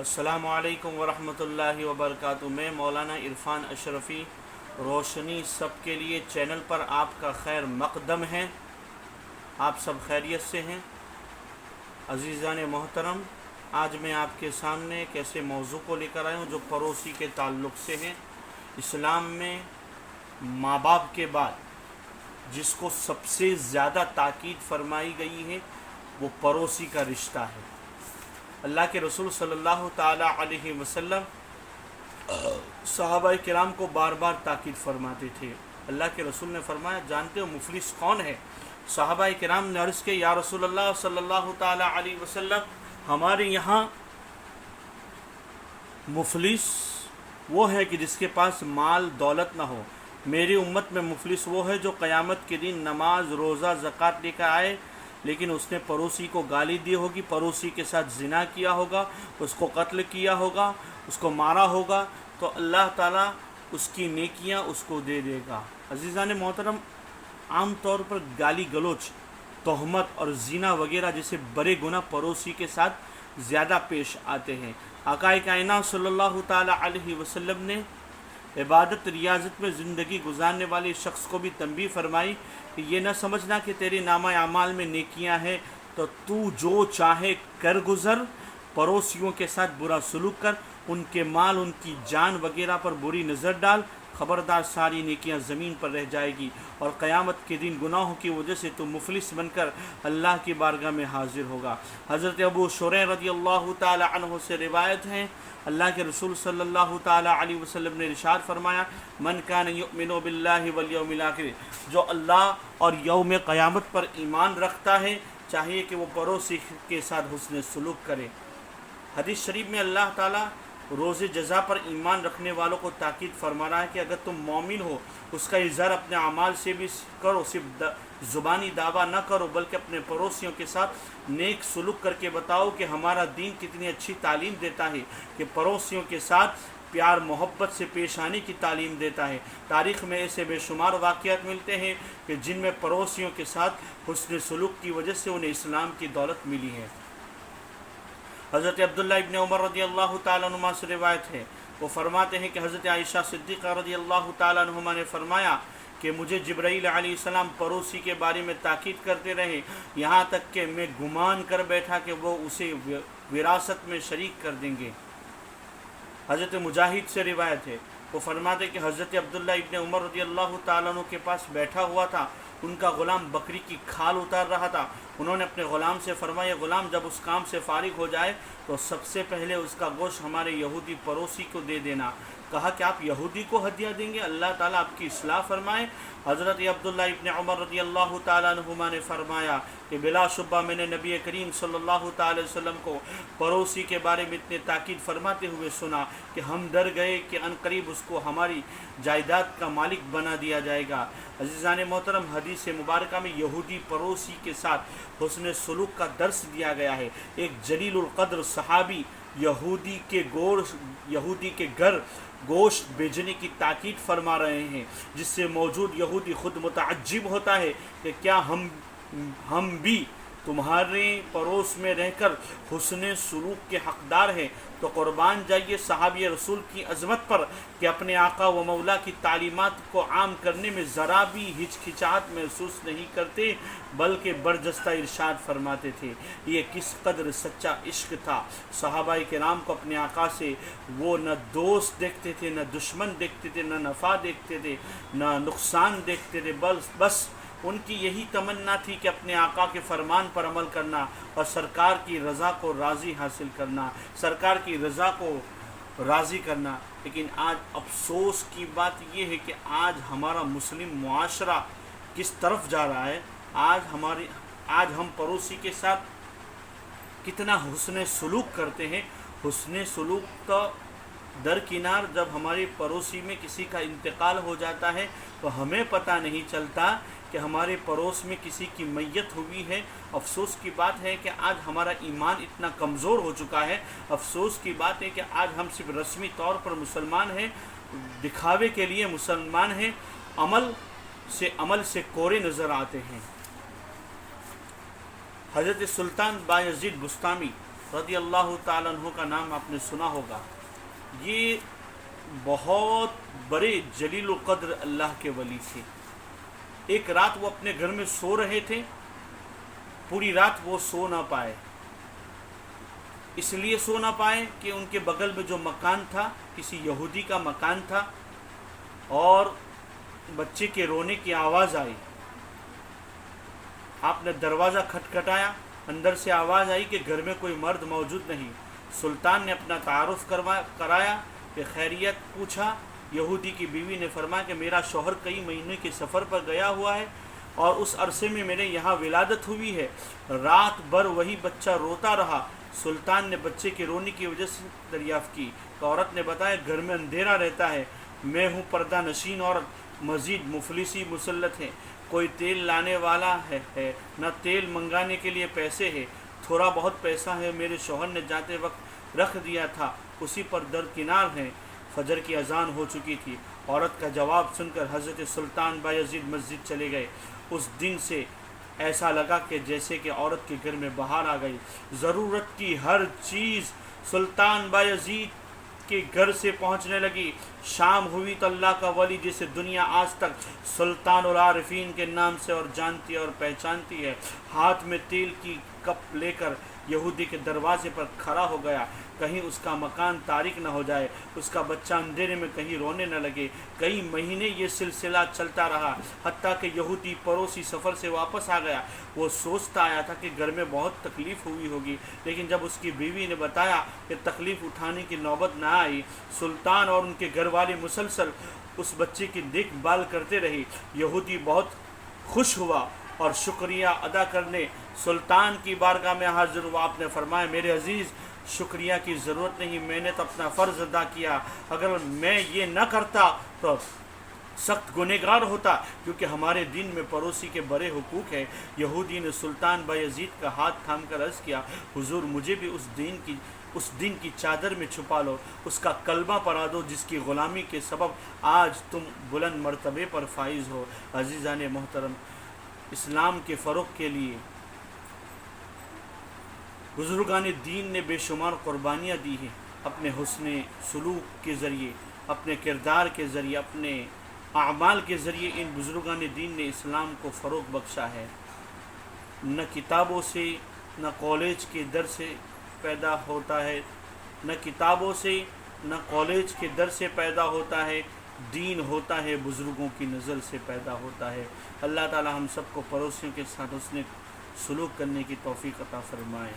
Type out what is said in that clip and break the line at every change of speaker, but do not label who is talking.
السلام علیکم ورحمۃ اللہ وبرکاتہ۔ میں مولانا عرفان اشرفی روشنی سب کے لیے چینل پر آپ کا خیر مقدم ہے۔ آپ سب خیریت سے ہیں؟ عزیزان محترم، آج میں آپ کے سامنے ایک ایسے موضوع کو لے کر آیا ہوں جو پڑوسی کے تعلق سے ہے۔ اسلام میں ماں باپ کے بعد جس کو سب سے زیادہ تاکید فرمائی گئی ہے وہ پڑوسی کا رشتہ ہے۔ اللہ کے رسول صلی اللہ تعالی علیہ وسلم صحابہ کرام کو بار بار تاکید فرماتے تھے۔ اللہ کے رسول نے فرمایا، جانتے ہو مفلس کون ہے؟ صحابہ کرام نے عرض کہ یا رسول اللہ صلی اللہ تعالی علیہ وسلم، ہمارے یہاں مفلس وہ ہے کہ جس کے پاس مال دولت نہ ہو۔ میری امت میں مفلس وہ ہے جو قیامت کے دن نماز روزہ زکوٰۃ لے کر آئے لیکن اس نے پڑوسی کو گالی دی ہوگی، پڑوسی کے ساتھ زنا کیا ہوگا، اس کو قتل کیا ہوگا، اس کو مارا ہوگا، تو اللہ تعالیٰ اس کی نیکیاں اس کو دے دے گا۔ عزیزان محترم، عام طور پر گالی گلوچ، تہمت اور زنا وغیرہ جیسے بڑے گناہ پڑوسی کے ساتھ زیادہ پیش آتے ہیں۔ آقا کائنات صلی اللہ تعالی علیہ وسلم نے عبادت ریاضت میں زندگی گزارنے والے شخص کو بھی تنبیہ فرمائی کہ یہ نہ سمجھنا کہ تیرے نامہ اعمال میں نیکیاں ہیں تو جو چاہے کر گزر، پڑوسیوں کے ساتھ برا سلوک کر، ان کے مال ان کی جان وغیرہ پر بری نظر ڈال، خبردار ساری نیکیاں زمین پر رہ جائے گی اور قیامت کے دن گناہوں کی وجہ سے تو مفلس بن کر اللہ کی بارگاہ میں حاضر ہوگا۔ حضرت ابو شریح رضی اللہ تعالی عنہ سے روایت ہے، اللہ کے رسول صلی اللہ تعالی علیہ وسلم نے ارشاد فرمایا، من کان یؤمن باللہ والیوم الآخر، جو اللہ اور یوم قیامت پر ایمان رکھتا ہے چاہیے کہ وہ پڑوسی کے ساتھ حسن سلوک کرے۔ حدیث شریف میں اللہ تعالیٰ روز جزا پر ایمان رکھنے والوں کو تاکید فرما رہا ہے کہ اگر تم مومن ہو اس کا اظہار اپنے اعمال سے بھی کرو، صرف زبانی دعویٰ نہ کرو بلکہ اپنے پڑوسیوں کے ساتھ نیک سلوک کر کے بتاؤ کہ ہمارا دین کتنی اچھی تعلیم دیتا ہے کہ پڑوسیوں کے ساتھ پیار محبت سے پیش آنے کی تعلیم دیتا ہے۔ تاریخ میں ایسے بے شمار واقعات ملتے ہیں کہ جن میں پڑوسیوں کے ساتھ حسن سلوک کی وجہ سے انہیں اسلام کی دولت ملی ہے۔ حضرت عبداللہ ابن عمر رضی اللہ تعالیٰ عنہما سے روایت ہے، وہ فرماتے ہیں کہ حضرت عائشہ صدیقہ رضی اللہ تعالیٰ عنہما نے فرمایا کہ مجھے جبرائیل علیہ السلام پڑوسی کے بارے میں تاکید کرتے رہے، یہاں تک کہ میں گمان کر بیٹھا کہ وہ اسے وراثت میں شریک کر دیں گے۔ حضرت مجاہد سے روایت ہے، وہ فرماتے کہ حضرت عبداللہ ابن عمر رضی اللہ تعالیٰ عنہ کے پاس بیٹھا ہوا تھا، ان کا غلام بکری کی کھال اتار رہا تھا۔ انہوں نے اپنے غلام سے فرمایا، غلام جب اس کام سے فارغ ہو جائے تو سب سے پہلے اس کا گوشت ہمارے یہودی پڑوسی کو دے دینا۔ کہا کہ آپ یہودی کو ہدیہ دیں گے؟ اللہ تعالیٰ آپ کی اصلاح فرمائے۔ حضرت عبداللہ ابن عمر رضی اللہ تعالیٰ عنہما نے فرمایا کہ بلا شبہ میں نے نبی کریم صلی اللہ تعالی وسلم کو پڑوسی کے بارے میں اتنے تاکید فرماتے ہوئے سنا کہ ہم ڈر گئے کہ عنقریب اس کو ہماری جائیداد کا مالک بنا دیا جائے گا۔ عزیزان محترم، حدیث مبارکہ میں یہودی پڑوسی کے ساتھ حسن سلوک کا درس دیا گیا ہے۔ ایک جلیل القدر صحابی یہودی کے گھر گوشت بھیجنے کی تاکید فرما رہے ہیں، جس سے موجود یہودی خود متعجب ہوتا ہے کہ کیا ہم بھی تمہارے پڑوس میں رہ کر حسن سلوک کے حقدار ہیں؟ تو قربان جائیے صحابی رسول کی عظمت پر کہ اپنے آقا و مولا کی تعلیمات کو عام کرنے میں ذرا بھی ہچکچاہٹ محسوس نہیں کرتے بلکہ برجستہ ارشاد فرماتے تھے۔ یہ کس قدر سچا عشق تھا۔ صحابہ کرام کو اپنے آقا سے وہ نہ دوست دیکھتے تھے، نہ دشمن دیکھتے تھے، نہ نفع دیکھتے تھے، نہ نقصان دیکھتے تھے، بس ان کی یہی تمنا تھی کہ اپنے آقا کے فرمان پر عمل کرنا اور سرکار کی رضا کو راضی حاصل کرنا، سرکار کی رضا کو راضی کرنا۔ لیکن آج افسوس کی بات یہ ہے کہ آج ہمارا مسلم معاشرہ کس طرف جا رہا ہے۔ آج ہم پڑوسی کے ساتھ کتنا حسن سلوک کرتے ہیں۔ حسن سلوک کا درکنار جب ہمارے پڑوسی میں کسی کا انتقال ہو جاتا ہے تو ہمیں پتہ نہیں چلتا کہ ہمارے پڑوس میں کسی کی میت ہوئی ہے۔ افسوس کی بات ہے کہ آج ہمارا ایمان اتنا کمزور ہو چکا ہے۔ افسوس کی بات ہے کہ آج ہم صرف رسمی طور پر مسلمان ہیں، دکھاوے کے لیے مسلمان ہیں، عمل سے کورے نظر آتے ہیں۔ حضرت سلطان بایزید بستامی رضی اللہ تعالیٰ عنہ کا نام آپ نے سنا ہوگا. یہ بہت بڑے جلیل القدر اللہ کے ولی تھے. ایک رات وہ اپنے گھر میں سو رہے تھے، پوری رات وہ سو نہ پائے. اس لیے سو نہ پائے کہ ان کے بغل میں جو مکان تھا کسی یہودی کا مکان تھا، اور بچے کے رونے کی آواز آئی. آپ نے دروازہ کھٹکھٹایا، اندر سے آواز آئی کہ گھر میں کوئی مرد موجود نہیں. سلطان نے اپنا تعارف کرایا کہ خیریت پوچھا. یہودی کی بیوی نے فرمایا کہ میرا شوہر کئی مہینے کے سفر پر گیا ہوا ہے اور اس عرصے میں میرے یہاں ولادت ہوئی ہے. رات بھر وہی بچہ روتا رہا. سلطان نے بچے کے رونے کی وجہ سے دریافت کی تو عورت نے بتایا گھر میں اندھیرا رہتا ہے، میں ہوں پردہ نشین عورت، مزید مفلسی مسلط ہے، کوئی تیل لانے والا ہے نہ تیل منگانے کے لیے پیسے ہے، تھوڑا بہت پیسہ ہے میرے شوہر نے جاتے وقت رکھ دیا تھا اسی پر درکنار ہے. فجر کی اذان ہو چکی تھی. عورت کا جواب سن کر حضرت سلطان بایزید مسجد چلے گئے. اس دن سے ایسا لگا کہ جیسے کہ عورت کے گھر میں بہار آ گئی. ضرورت کی ہر چیز سلطان بایزید کے گھر سے پہنچنے لگی. شام ہوئی تو اللہ کا ولی جسے دنیا آج تک سلطان العارفین کے نام سے اور جانتی اور پہچانتی ہے، ہاتھ میں تیل کی کپ لے کر یہودی کے دروازے پر کھڑا ہو گیا. کہیں اس کا مکان تاریک نہ ہو جائے، اس کا بچہ اندھیرے میں کہیں رونے نہ لگے. کئی مہینے یہ سلسلہ چلتا رہا، حتیٰ کہ یہودی پڑوسی سفر سے واپس آ گیا. وہ سوچتا آیا تھا کہ گھر میں بہت تکلیف ہوئی ہوگی، لیکن جب اس کی بیوی نے بتایا کہ تکلیف اٹھانے کی نوبت نہ آئی. سلطان اور ان کے گھر والے مسلسل اس بچے کی دیکھ بھال کرتے رہی. یہودی بہت خوش ہوا اور شکریہ ادا کرنے سلطان کی بارگاہ میں حاضر ہوا. آپ نے فرمایا میرے عزیز، شکریہ کی ضرورت نہیں، میں نے تو اپنا فرض ادا کیا. اگر میں یہ نہ کرتا تو سخت گنہگار ہوتا، کیونکہ ہمارے دین میں پڑوسی کے بڑے حقوق ہیں. یہودی نے سلطان بایزید کا ہاتھ تھام کر عرض کیا حضور مجھے بھی اس دین کی چادر میں چھپا لو، اس کا کلمہ پڑھا دو جس کی غلامی کے سبب آج تم بلند مرتبے پر فائز ہو. عزیزان محترم، اسلام کے فروغ کے لیے بزرگان دین نے بے شمار قربانیاں دی ہیں. اپنے حسن سلوک کے ذریعے، اپنے کردار کے ذریعے، اپنے اعمال کے ذریعے ان بزرگان دین نے اسلام کو فروغ بخشا ہے. نہ کتابوں سے، نہ کالج کے در سے پیدا ہوتا ہے، نہ کتابوں سے نہ کالج کے در سے پیدا ہوتا ہے. دین ہوتا ہے بزرگوں کی نظر سے پیدا ہوتا ہے. اللہ تعالی ہم سب کو پڑوسیوں کے ساتھ حسن سلوک کرنے کی توفیق عطا فرمائے.